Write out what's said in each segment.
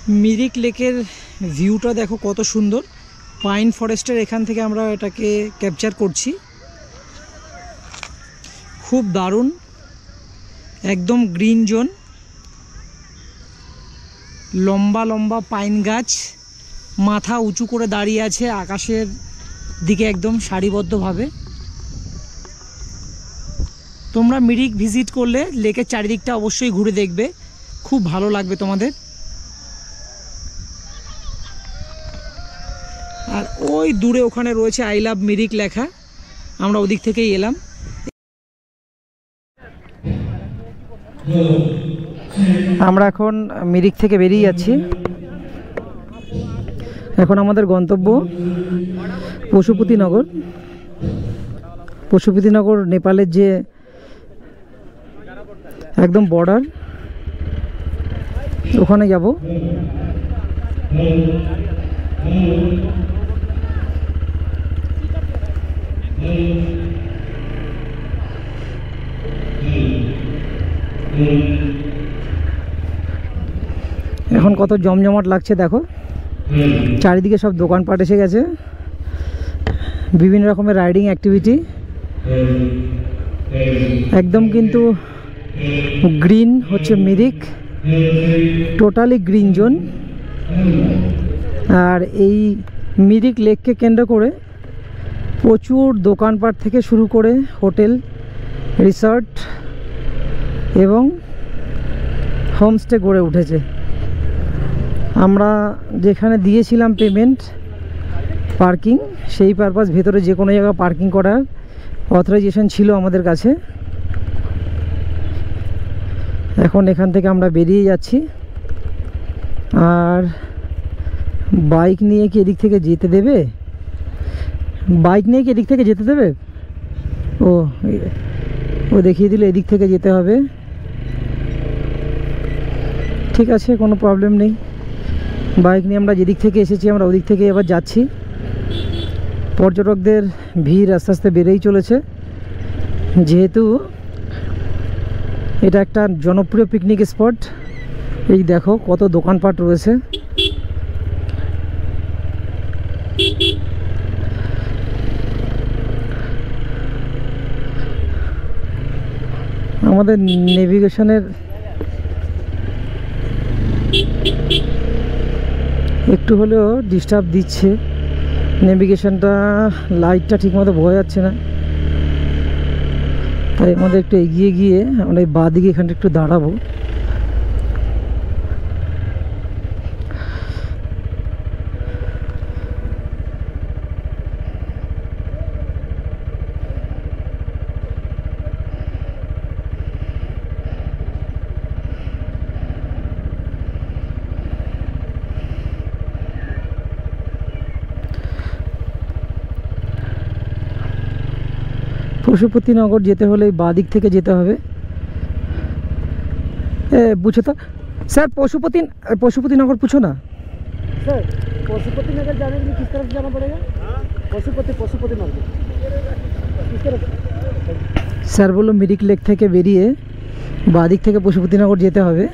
মিরিক লেকের ভিউটা দেখো কত সুন্দর। পাইন ফরেস্টের এখান থেকে আমরা এটাকে ক্যাপচার করছি। খুব দারুণ, একদম গ্রিন জোন, লম্বা লম্বা পাইন গাছ মাথা উঁচু করে দাঁড়িয়ে আছে আকাশের দিকে একদম সারিবদ্ধভাবে। তোমরা মিরিক ভিজিট করলে লেকের চারিদিকটা অবশ্যই ঘুরে দেখবে, খুব ভালো লাগবে তোমাদের। আর ওই দূরে ওখানে রয়েছে আই লাভ মিরিক লেখা, আমরা ওদিক থেকেই এলাম। আমরা এখন মিরিক থেকে বেরিয়ে যাচ্ছি। এখন আমাদের গন্তব্য পশুপতিনগর। পশুপতিনগর নেপালের যে একদম বর্ডার, ওখানে যাব। এখন কত জমজমাট লাগছে দেখো, চারিদিকে সব দোকানপাট এসে গেছে, বিভিন্ন রকমের রাইডিং অ্যাক্টিভিটি। একদম কিন্তু গ্রিন হচ্ছে মিরিক, টোটালি গ্রিন জোন। আর এই মিরিক লেককে কেন্দ্র করে প্রচুর দোকানপাট থেকে শুরু করে হোটেল, রিসর্ট এবং হোমস্টে গড়ে উঠেছে। আমরা যেখানে দিয়েছিলাম পেমেন্ট পার্কিং, সেই পারপাস ভেতরে যে কোনো জায়গায় পার্কিং করার অথরাইজেশন ছিল আমাদের কাছে। এখন এখান থেকে আমরা বেরিয়ে যাচ্ছি। আর বাইক নিয়ে কি এদিক থেকে যেতে দেবে? বাইক নিয়ে কি এদিক থেকে যেতে দেবে? ও দেখিয়ে দিল এদিক থেকে যেতে হবে। ঠিক আছে, কোনো প্রবলেম নেই। বাইক নিয়ে আমরা যেদিক থেকে এসেছি আমরা ওদিক থেকে এবার যাচ্ছি। পর্যটকদের ভিড় আস্তে আস্তে বেড়েই চলেছে, যেহেতু এটা একটা জনপ্রিয় পিকনিক স্পট। এই দেখো কত দোকানপাট রয়েছে। আমাদের নেভিগেশনের একটু হলেও ডিস্টার্ব দিচ্ছে, নেভিগেশনটা লাইটটা ঠিকমতো বোঝা যাচ্ছে না। তাই আমাদের একটু এগিয়ে গিয়ে আমরা এই বাঁ দিকে এখানটা একটু দাঁড়াবো। পশুপতিনগর যেতে হলে বাঁ দিক থেকে যেতে হবে। पूछो तो सर पशुपतिनगर पूछो ना सर। पशुपतिनगर जाने के लिए किस तरफ जाना पड़ेगा? पशुपतिनगर किस तरफ? স্যার বললো মিরিক লেক থেকে বেরিয়ে বাঁ দিক থেকে পশুপতিনগর যেতে হবে।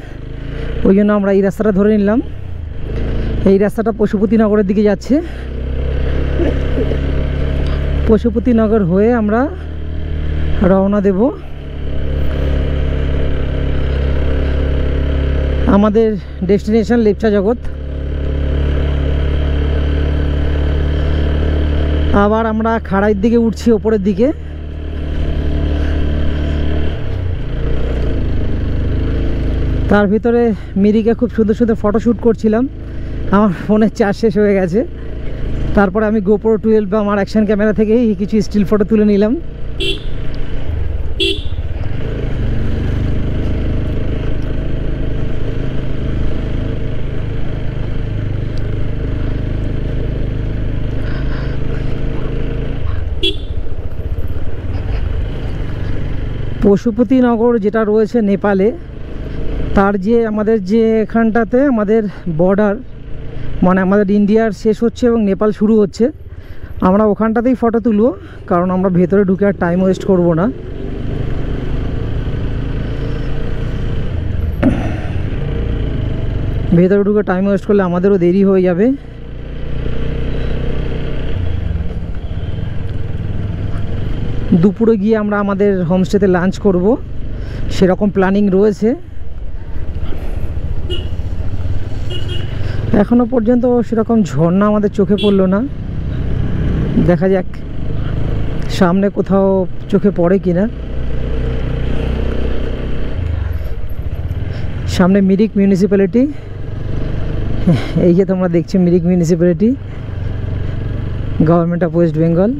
ওই জন্য আমরা এই রাস্তাটা ধরে নিলাম। এই রাস্তাটা পশুপতিনগরের দিকে যাচ্ছে। পশুপতিনগর হয়ে আমরা রওনা দেব আমাদের ডেস্টিনেশন লেপচা জগৎ। আবার আমরা খাড়াইয়ের দিকে উঠছি, ওপরের দিকে। তার ভিতরে মিরিকে খুব সুন্দর সুন্দর ফটোশ্যুট করছিলাম, আমার ফোনের চার্জ শেষ হয়ে গেছে। তারপরে আমি GoPro 12 বা আমার অ্যাকশন ক্যামেরা থেকেই কিছু স্টিল ফটো তুলে নিলাম। পশুপতিনগর যেটা রয়েছে নেপালে, তার যে আমাদের যে এখানটাতে আমাদের বর্ডার, মানে আমাদের ইন্ডিয়ার শেষ হচ্ছে এবং নেপাল শুরু হচ্ছে, আমরা ওখানটাতেই ফটো তুলব, কারণ আমরা ভেতরে ঢুকে আর টাইম ওয়েস্ট করব না। ভেতরে ঢুকে টাইম ওয়েস্ট করলে আমাদেরও দেরি হয়ে যাবে। দুপুরে গিয়ে আমরা আমাদের হোমস্টেতে লাঞ্চ করব, সেরকম প্ল্যানিং রয়েছে। এখনো পর্যন্ত সেরকম ঝর্ণা আমাদের চোখে পড়লো না, দেখা যাক সামনে কোথাও চোখে পড়ে কিনা। সামনে মিরিক মিউনিসিপ্যালিটি, এই যে তোমরা দেখছো Mirik municipality, government of West Bengal.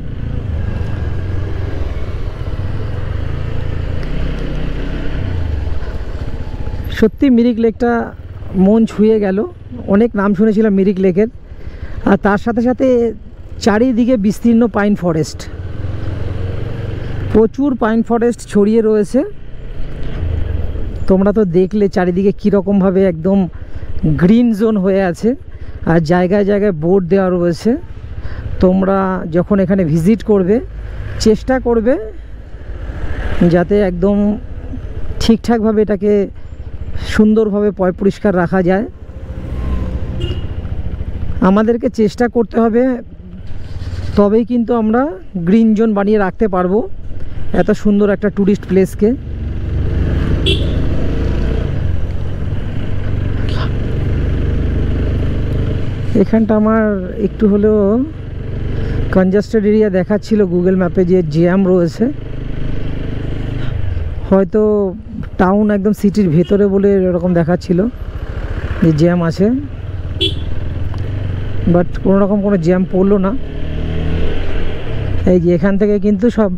সত্যি মিরিক লেকটা মন ছুঁয়ে গেল। অনেক নাম শুনেছিলাম মিরিক লেকের, আর তার সাথে সাথে চারিদিকে বিস্তীর্ণ পাইন ফরেস্ট, প্রচুর পাইন ফরেস্ট ছড়িয়ে রয়েছে। তোমরা তো দেখলে চারিদিকে কীরকমভাবে একদম গ্রিন জোন হয়ে আছে, আর জায়গায় জায়গায় বোর্ড দেওয়া রয়েছে। তোমরা যখন এখানে ভিজিট করবে চেষ্টা করবে যাতে একদম ঠিকঠাকভাবে এটাকে সুন্দরভাবে পরিষ্কার রাখা যায়। আমাদেরকে চেষ্টা করতে হবে, তবেই কিন্তু আমরা গ্রিন জোন বানিয়ে রাখতে পারবো এত সুন্দর একটা ট্যুরিস্ট প্লেসকে। এখানটা আমার একটু হলেও কনজাস্টেড এরিয়া দেখাচ্ছিল গুগল ম্যাপে, যে জ্যাম রয়েছে। হয়তো টাউন একদম সিটির ভেতরে বলে এরকম দেখাচ্ছিল যে জ্যাম আছে, বাট কোনো রকম কোনো জ্যাম পড়লো না। এই যে এখান থেকে কিন্তু সব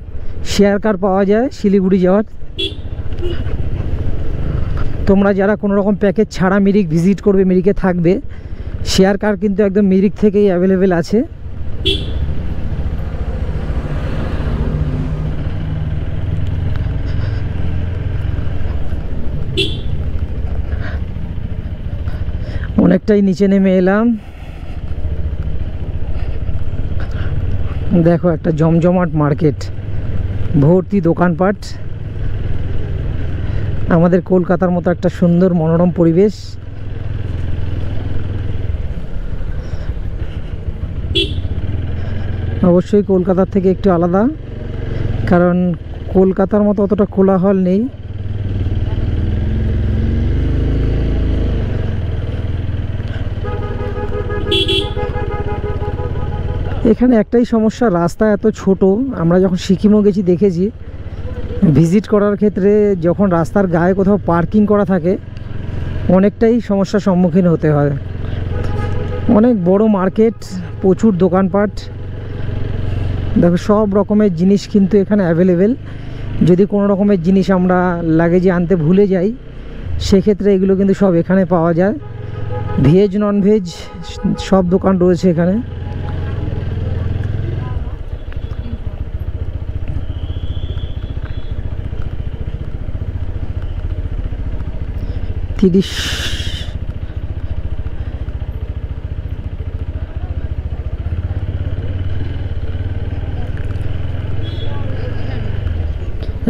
শেয়ার কার পাওয়া যায় শিলিগুড়ি যাওয়ার। তোমরা যারা কোনো রকম প্যাকেজ ছাড়া মিরিক ভিজিট করবে, মিরিকে থাকবে, শেয়ার কার কিন্তু একদম মিরিক থেকেই অ্যাভেলেবেল আছে। অনেকটাই নিচে নেমে এলাম। দেখো একটা জমজমাট মার্কেট, ভর্তি দোকানপাট। আমাদের কলকাতার মতো একটা সুন্দর মনোরম পরিবেশ। অবশ্যই কলকাতার থেকে একটু আলাদা, কারণ কলকাতার মতো অতটা কোলাহল নেই। এখানে একটাই সমস্যা, রাস্তা এত ছোট। আমরা যখন সিকিমও গেছি দেখেছি, ভিজিট করার ক্ষেত্রে যখন রাস্তার গায়ে কোথাও পার্কিং করা থাকে অনেকটাই সমস্যার সম্মুখীন হতে হয়। অনেক বড় মার্কেট, প্রচুর দোকানপাট। দেখো সব রকমের জিনিস কিন্তু এখানে অ্যাভেলেবেল। যদি কোনো রকমের জিনিস আমরা লাগেজে আনতে ভুলে যাই, সেক্ষেত্রে এগুলো কিন্তু সব এখানে পাওয়া যায়। ভেজ নন ভেজ সব দোকান রয়েছে এখানে।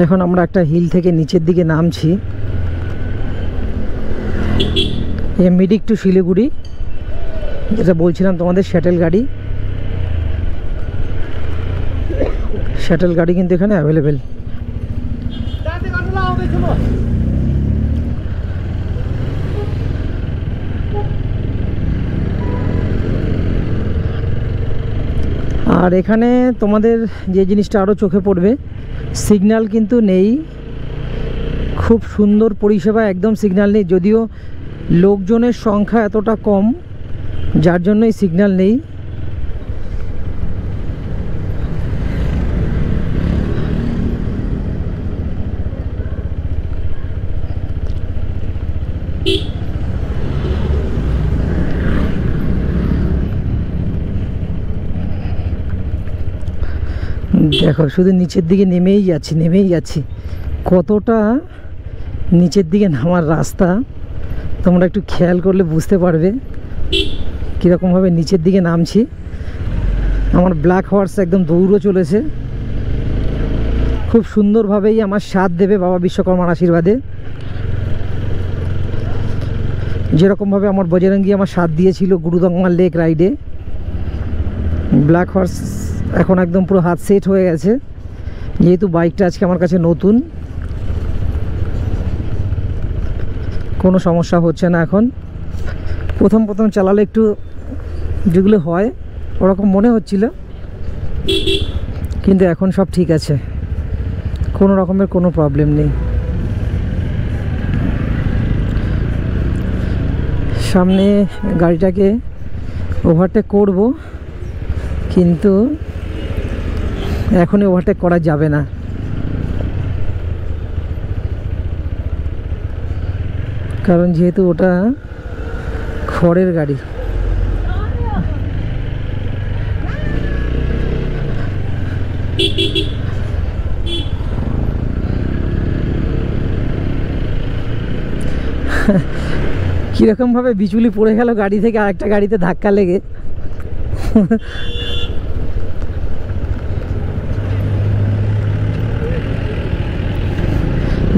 এখন আমরা একটা হিল থেকে নিচের দিকে নামছি। মিরিক টু শিলিগুড়ি, যেটা বলছিলাম তোমাদের, শ্যাটেল গাড়ি। শ্যাটেল গাড়ি কিন্তু এখানে অ্যাভেলেবেল। আর এখানে তোমাদের যে জিনিসটা আরও চোখে পড়বে, সিগন্যাল কিন্তু নেই। খুব সুন্দর পরিষেবা, একদম সিগন্যাল নেই। যদিও লোকজনের সংখ্যা এতটা কম, যার জন্যই সিগন্যাল নেই। দেখো শুধু নিচের দিকে নেমেই যাচ্ছি। কতটা নিচের দিকে নামার রাস্তা তোমরা একটু খেয়াল করলে বুঝতে পারবে কীরকমভাবে নিচের দিকে নামছি। আমার ব্ল্যাক হর্স একদম দৌড়ও চলেছে। খুব সুন্দরভাবেই আমার সাথ দেবে বাবা বিশ্বকর্মার আশীর্বাদে। যেরকমভাবে আমার বজরঙ্গি আমার সাথ দিয়েছিল গুরুদঙ্গমার লেক রাইডে। ব্ল্যাক হর্স এখন একদম পুরো হাত সেট হয়ে গেছে, যেহেতু বাইকটা আজকে আমার কাছে নতুন, কোনো সমস্যা হচ্ছে না। এখন প্রথম প্রথম চালালে একটু যেগুলো হয় ওরকম মনে হচ্ছিল, কিন্তু এখন সব ঠিক আছে, কোনো রকমের কোনো প্রবলেম নেই। সামনে গাড়িটাকে ওভারটেক করব, কিন্তু এখনই ওভারটেক করা যাবে না, কারণ যেহেতু ওটা খড়ের গাড়ি। কীরকমভাবে বিচুলি পড়ে গেল গাড়ি থেকে আরেকটা গাড়িতে ধাক্কা লেগে।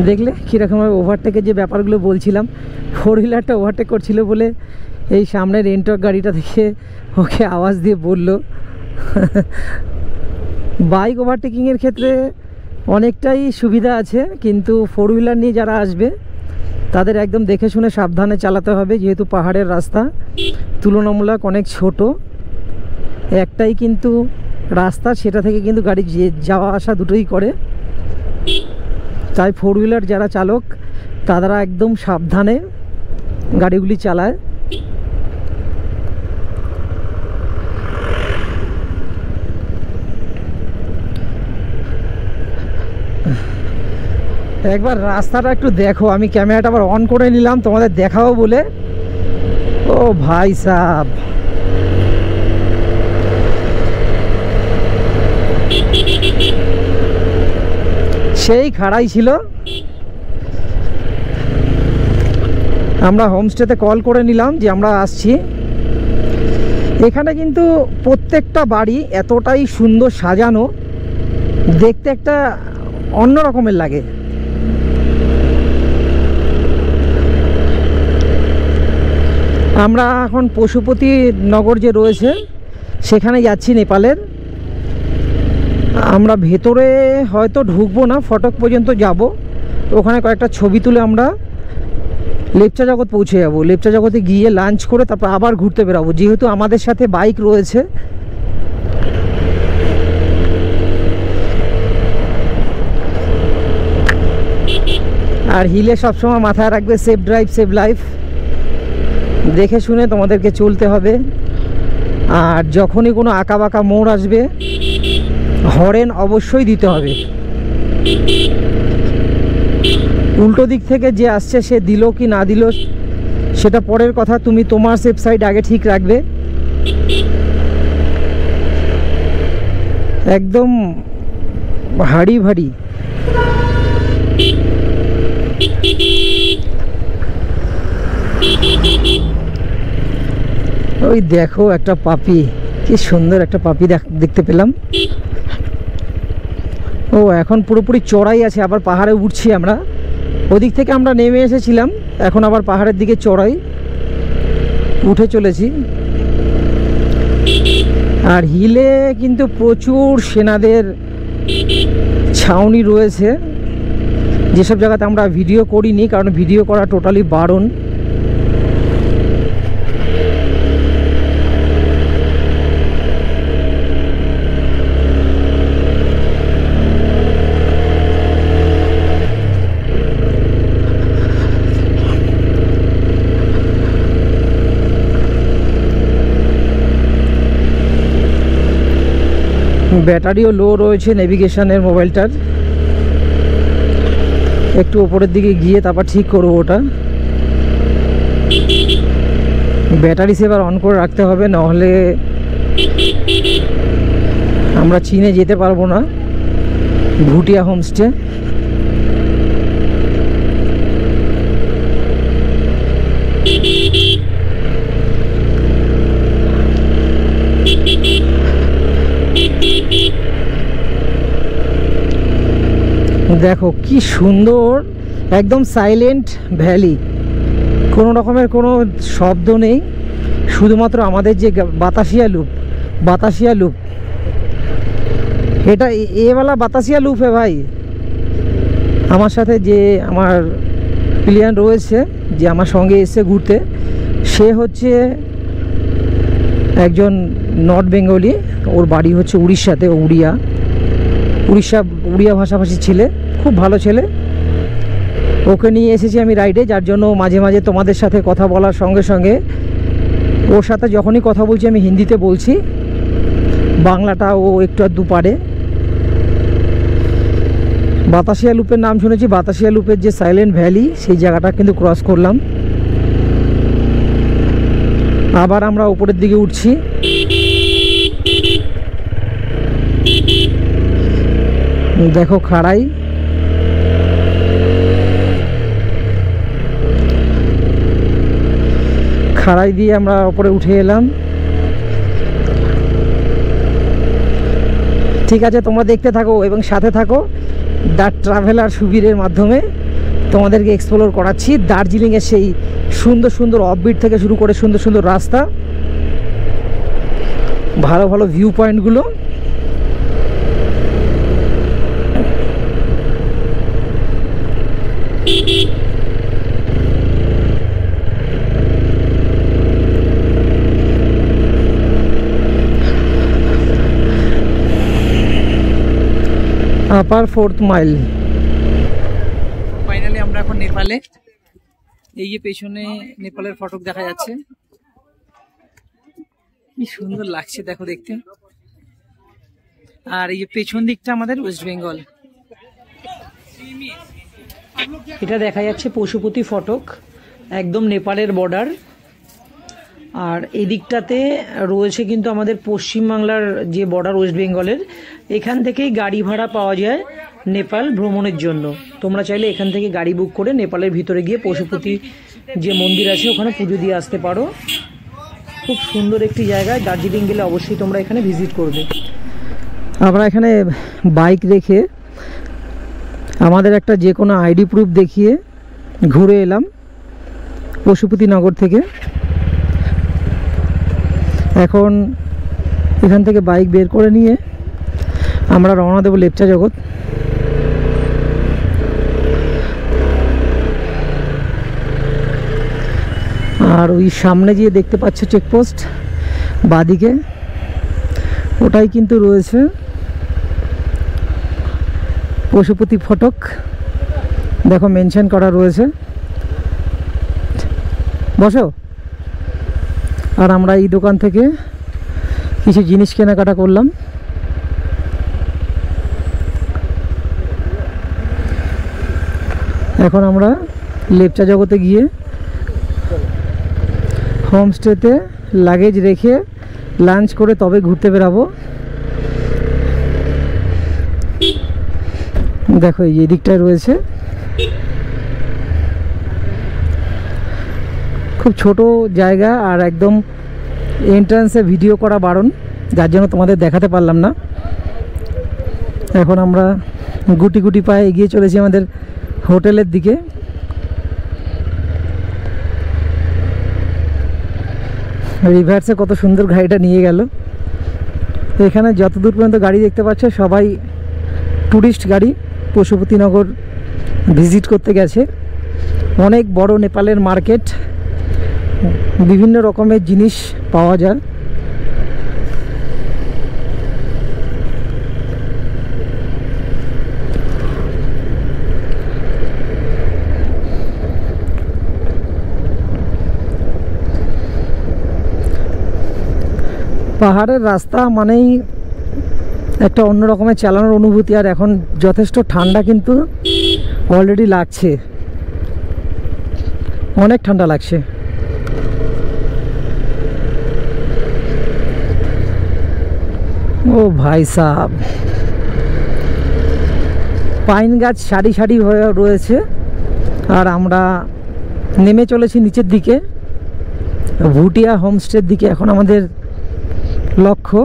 দেখলে কীরকমভাবে ওভারটেকের যে ব্যাপারগুলো বলছিলাম, 4 হুইলারটা ওভারটেক করছিল বলে এই সামনের রেন্টক গাড়িটা থেকে ওকে আওয়াজ দিয়ে বলল। বাইক ওভারটেকিংয়ের ক্ষেত্রে অনেকটাই সুবিধা আছে, কিন্তু 4 হুইলার নিয়ে যারা আসবে তাদের একদম দেখে শুনে সাবধানে চালাতে হবে, যেহেতু পাহাড়ের রাস্তা তুলনামূলক অনেক ছোট, একটাই কিন্তু রাস্তা, সেটা থেকে কিন্তু গাড়ি যাওয়া আসা দুটোই করে। তাই 4 হুইলার যারা চালক তারা একদম সাবধানে গাড়িগুলি চালায়। একবার রাস্তাটা একটু দেখো, আমি ক্যামেরাটা আবার অন করে নিলাম তোমাদের দেখাবো বলে। ও ভাই সাহেব, সেই খাড়াই ছিল। আমরা হোমস্টেতে কল করে নিলাম যে আমরা আসছি। এখানে কিন্তু প্রত্যেকটা বাড়ি এতটাই সুন্দর সাজানো, দেখতে একটা অন্য রকমের লাগে। আমরা এখন পশুপতি নগর যে রয়েছে সেখানে যাচ্ছি, নেপালের। আমরা ভেতরে হয়তো ঢুকবো না, ফটক পর্যন্ত যাব, ওখানে কয়েকটা ছবি তুলে আমরা লেপচা জগৎ পৌঁছে যাব। লেপচা জগতে গিয়ে লাঞ্চ করে তারপর আবার ঘুরতে বেরাবো, যেহেতু আমাদের সাথে বাইক রয়েছে। আর হিলে সবসময় মাথায় রাখবে সেফ ড্রাইভ সেভ লাইফ, দেখে শুনে তোমাদেরকে চলতে হবে। আর যখনই কোনো আঁকা বাঁকা মোড় আসবে হর্ন অবশ্যই দিতে হবে। উল্টো দিক থেকে যে আসছে সে দিল কি না দিল সেটা পরের কথা, তুমি তোমার সেফ সাইড আগে ঠিক রাখবে। একদম হাড়ি ভাড়ি। ওই দেখো একটা পাপি, কি সুন্দর একটা পাপি দেখতে পেলাম। ও এখন পুরোপুরি চড়াই আছে, আবার পাহাড়ে উঠছি আমরা। ওদিক থেকে আমরা নেমে এসেছিলাম, এখন আবার পাহাড়ের দিকে চড়াই উঠে চলেছি। আর হিলে কিন্তু প্রচুর সেনাদের ছাউনি রয়েছে, যেসব জায়গাতে আমরা ভিডিও করিনি, কারণ ভিডিও করা টোটালি বারণ। ব্যাটারিও লো রয়েছে নেভিগেশনের মোবাইলটার, একটু ওপরের দিকে গিয়ে তারপর ঠিক করবো ওটা। ব্যাটারি সেভার অন করে রাখতে হবে, নাহলে আমরা চীনে যেতে পারবো না। ভুটিয়া হোমস্টে দেখো কি সুন্দর, একদম সাইলেন্ট ভ্যালি, কোনো রকমের কোনো শব্দ নেই, শুধুমাত্র আমাদের যে বাতাসিয়া লুপ এটা এওয়ালা বাতাসিয়া লুপ ভাই। আমার সাথে যে আমার প্লেয়ার রয়েছে, যে আমার সঙ্গে এসে ঘুরতে, সে হচ্ছে একজন নর্থ বেঙ্গলি, ওর বাড়ি হচ্ছে উড়িষ্যাতে, উড়িয়া ভাষাভাষী ছেলে, খুব ভালো ছেলে। ওকে নিয়ে এসেছি আমি রাইডে, যার জন্য মাঝে মাঝে তোমাদের সাথে কথা বলার সঙ্গে সঙ্গে ওর সাথে যখনই কথা বলছি আমি হিন্দিতে বলছি, বাংলাটা ও একটু আধটু পারে। বাতাসিয়া লুপের নাম শুনেছি, বাতাসিয়া লুপের যে সাইলেন্ট ভ্যালি, সেই জায়গাটা কিন্তু ক্রস করলাম। আবার আমরা উপরের দিকে উঠছি। দেখো খাড়াই, দিয়ে আমরা উপরে উঠে এলাম। ঠিক আছে, তোমরা দেখতে থাকো এবং সাথে থাকো। দ্য ট্রাভেলার সুবীরের মাধ্যমে তোমাদেরকে এক্সপ্লোর করাচ্ছি দার্জিলিংয়ের সেই সুন্দর সুন্দর অফবিট থেকে শুরু করে সুন্দর সুন্দর রাস্তা, ভালো ভালো ভিউ পয়েন্টগুলো। আপার 4th মাইল। ফাইনালি আমরা এখন নেপালে। এই যে পেছনে নেপালের ফটক দেখা যাচ্ছে, কি সুন্দর লাগছে দেখো দেখতে। আর এই যে পেছন দিকটা আমাদের ওয়েস্ট বেঙ্গল। এটা দেখা যাচ্ছে পশুপতি ফটক, একদম নেপালের বর্ডার। আর এই দিকটাতে রয়েছে কিন্তু আমাদের পশ্চিমবাংলার যে বর্ডার ওয়েস্ট বেঙ্গলের। এখান থেকেই গাড়ি ভাড়া পাওয়া যায় নেপাল ভ্রমণের জন্য। তোমরা চাইলে এখান থেকে গাড়ি বুক করে নেপালের ভিতরে গিয়ে পশুপতি যে মন্দির আছে ওখানে পুজো দিয়ে আসতে পারো। খুব সুন্দর একটি জায়গা, দার্জিলিং গেলে অবশ্যই তোমরা এখানে ভিজিট করবে। আমরা এখানে বাইক রেখে আমাদের একটা যে কোনো আইডি প্রুফ দেখিয়ে ঘুরে এলাম পশুপতিনগর থেকে। এখন এখান থেকে বাইক বের করে নিয়ে আমরা রওনা দেবো লেপচা জগৎ। আর ওই সামনে গিয়ে দেখতে পাচ্ছ চেকপোস্ট বাদিকে, ওটাই কিন্তু রয়েছে পশুপতি ফটক। দেখো মেনশন করা রয়েছে, বসো। আর আমরা এই দোকান থেকে কিছু জিনিস কেনাকাটা করলাম। এখন আমরা লেপচা জগতে গিয়ে হোমস্টেতে লাগেজ রেখে লাঞ্চ করে তবে ঘুরতে বেরাবো। দেখো এই দিকটায় রয়েছে, খুব ছোট জায়গা আর একদম এন্ট্রান্সে ভিডিও করা বারণ, যার জন্য তোমাদের দেখাতে পারলাম না। এখন আমরা গুটি গুটি পায়ে এগিয়ে চলেছি আমাদের হোটেলের দিকে। রিভার্সে কত সুন্দর গাড়িটা নিয়ে গেল। এখানে যতদূর পর্যন্ত গাড়ি দেখতে পাচ্ছ সবাই ট্যুরিস্ট গাড়ি, পশুপতিনগর ভিজিট করতে গেছে। অনেক বড় নেপালের মার্কেট, বিভিন্ন রকমের জিনিস পাওয়া যায়। পাহাড়ের রাস্তা মানেই একটা অন্য রকমের চালানোর অনুভূতি। আর এখন যথেষ্ট ঠান্ডা কিন্তু অলরেডি লাগছে, অনেক ঠান্ডা লাগছে। ও ভাই সাহেব, পাইন গাছ সারি সারি হয়ে রয়েছে। আর আমরা নেমে চলেছি নিচের দিকে, ভুটিয়া হোমস্টের দিকে এখন আমাদের লক্ষ্য।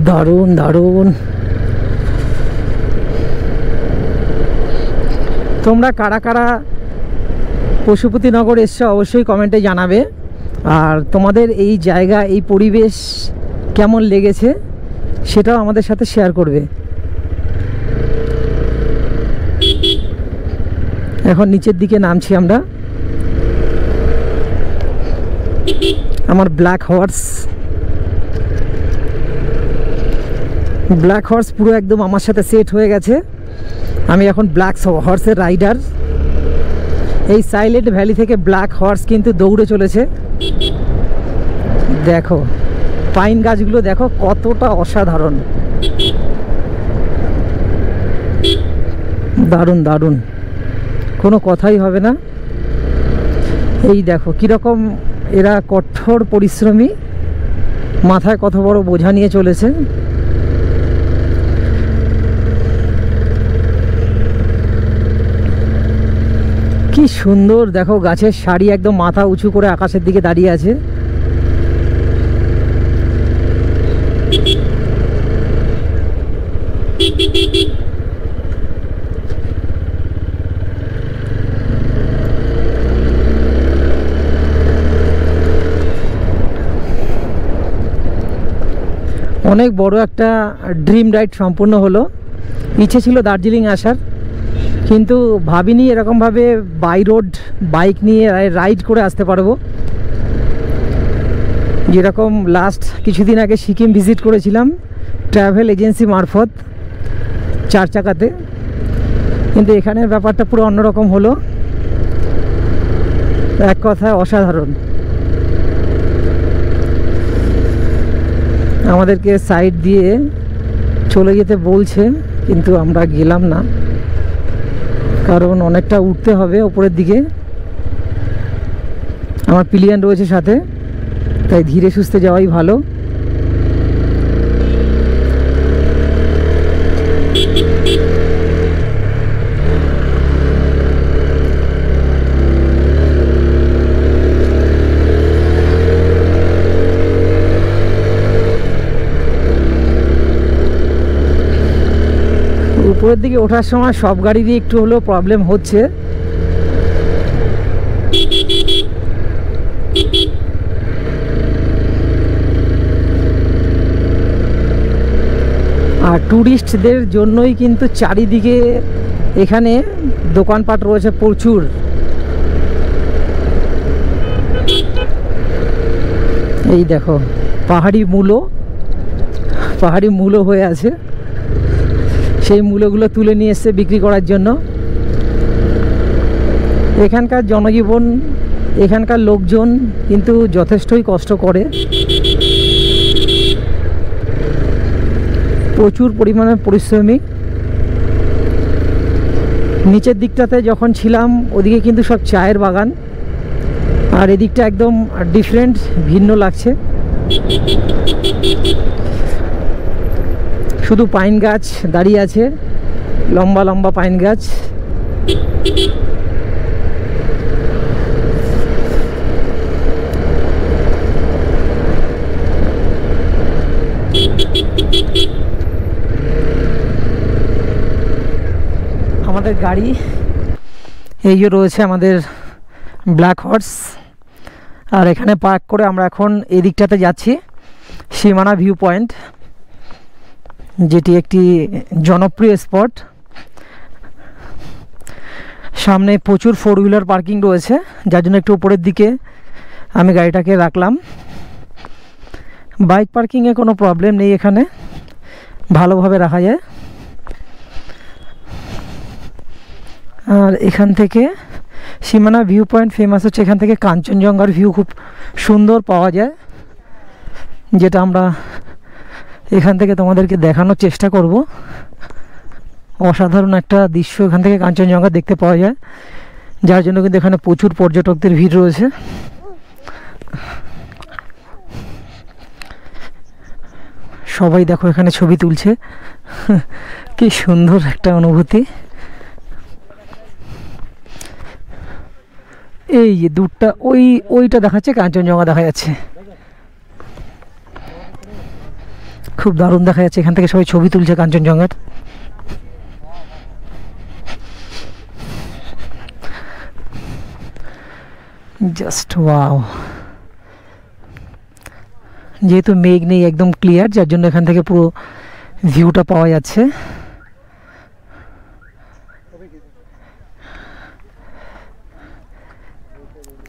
দারুণ দারুণ। তোমরা কারা কারা পশুপতিনগর এসছো অবশ্যই কমেন্টে জানাবে, আর তোমাদের এই জায়গা এই পরিবেশ কেমন লেগেছে সেটাও আমাদের সাথে শেয়ার করবে। এখন নিচের দিকে নামছি আমরা। আমার ব্ল্যাক হর্স পুরো একদম আমার সাথে সেট হয়ে গেছে। আমি এখন ব্ল্যাক হর্সের রাইডার। এই সাইলেন্ট ভ্যালি থেকে ব্ল্যাক হর্স কিন্তু দৌড়ে চলেছে। দেখো পাইন গাছগুলো দেখো কতটা অসাধারণ, দারুণ দারুণ, কোনো কথাই হবে না। এই দেখো কীরকম এরা কঠোর পরিশ্রমী, মাথায় কত বড় বোঝা নিয়ে চলেছে। কি সুন্দর দেখো, গাছের সারি একদম মাথা উঁচু করে আকাশের দিকে দাঁড়িয়ে আছে। অনেক বড় একটা ড্রিম রাইড সম্পূর্ণ হলো। ইচ্ছে ছিল দার্জিলিং আসার, কিন্তু ভাবিনি এরকমভাবে বাই রোড বাইক নিয়ে রাইড করে আসতে পারবো। যেরকম লাস্ট কিছুদিন আগে সিকিম ভিজিট করেছিলাম ট্রাভেল এজেন্সি মারফত 4 চাকাতে, কিন্তু এখানের ব্যাপারটা পুরো অন্যরকম হলো। এক কথায় অসাধারণ। আমাদেরকে সাইড দিয়ে চলে যেতে বলছে, কিন্তু আমরা গেলাম না, কারণ অনেকটা উঠতে হবে ওপরের দিকে। আমার পিলিয়ন রয়েছে সাথে, তাই ধীরে সুস্থে যাওয়াই ভালো। উপরের দিকে ওঠার সময় সব গাড়িরই একটু হলেও প্রবলেম হচ্ছে। আর ট্যুরিস্টদের জন্যই কিন্তু চারিদিকে এখানে দোকানপাট রয়েছে প্রচুর। এই দেখো পাহাড়ি মূলো হয়ে আছে, সেই মূলগুলো তুলে নিয়ে এসছে বিক্রি করার জন্য। এখানকার জনজীবন, এখানকার লোকজন কিন্তু যথেষ্টই কষ্ট করে, প্রচুর পরিমাণে পরিশ্রমী। নিচের দিকটাতে যখন ছিলাম ওদিকে কিন্তু সব চায়ের বাগান, আর এদিকটা একদম ডিফারেন্ট, ভিন্ন লাগছে। শুধু পাইন গাছ দাঁড়িয়ে আছে, লম্বা লম্বা পাইন গাছ। আমাদের গাড়ি এই যে রয়েছে আমাদের ব্ল্যাক হর্স, আর এখানে পার্ক করে আমরা এখন এই দিকটাতে যাচ্ছি সীমানা ভিউ পয়েন্ট, যেটি একটি জনপ্রিয় স্পট। সামনে প্রচুর 4 হুইলার পার্কিং রয়েছে, যার জন্য একটু উপরের দিকে আমি গাড়িটাকে রাখলাম। বাইক পার্কিংয়ে কোনো প্রবলেম নেই, এখানে ভালোভাবে রাখা যায়। আর এখান থেকে সীমানা ভিউ পয়েন্ট ফেমাস হচ্ছে, এখান থেকে কাঞ্চনজঙ্ঘার ভিউ খুব সুন্দর পাওয়া যায়, যেটা আমরা এখান থেকে তোমাদেরকে দেখানোর চেষ্টা করব। অসাধারণ একটা দৃশ্য এখান থেকে কাঞ্চনজঙ্ঘা দেখতে পাওয়া যায়, যার জন্য কিন্তু এখানে প্রচুর পর্যটকদের ভিড় রয়েছে। সবাই দেখো এখানে ছবি তুলছে, কি সুন্দর একটা অনুভূতি। এই যে দূরটা ওইটা দেখাচ্ছে, কাঞ্চনজঙ্ঘা দেখা যাচ্ছে। খুব দারুণ দেখা যাচ্ছে, এখান থেকে সবাই ছবি তুলছে কাঞ্চনজঙ্ঘার। Just wow. যেহেতু মেঘ নেই, একদম ক্লিয়ার, যার জন্য এখান থেকে পুরো ভিউটা পাওয়া যাচ্ছে।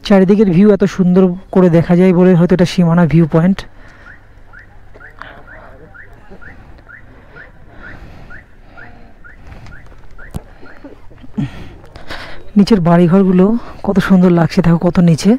চারিদিকের ভিউ এত সুন্দর করে দেখা যায় বলে হয়তো এটা সীমানা ভিউ পয়েন্ট। নিচের বাড়িঘরগুলো কত সুন্দর লাগছে, দেখো কত নিচে।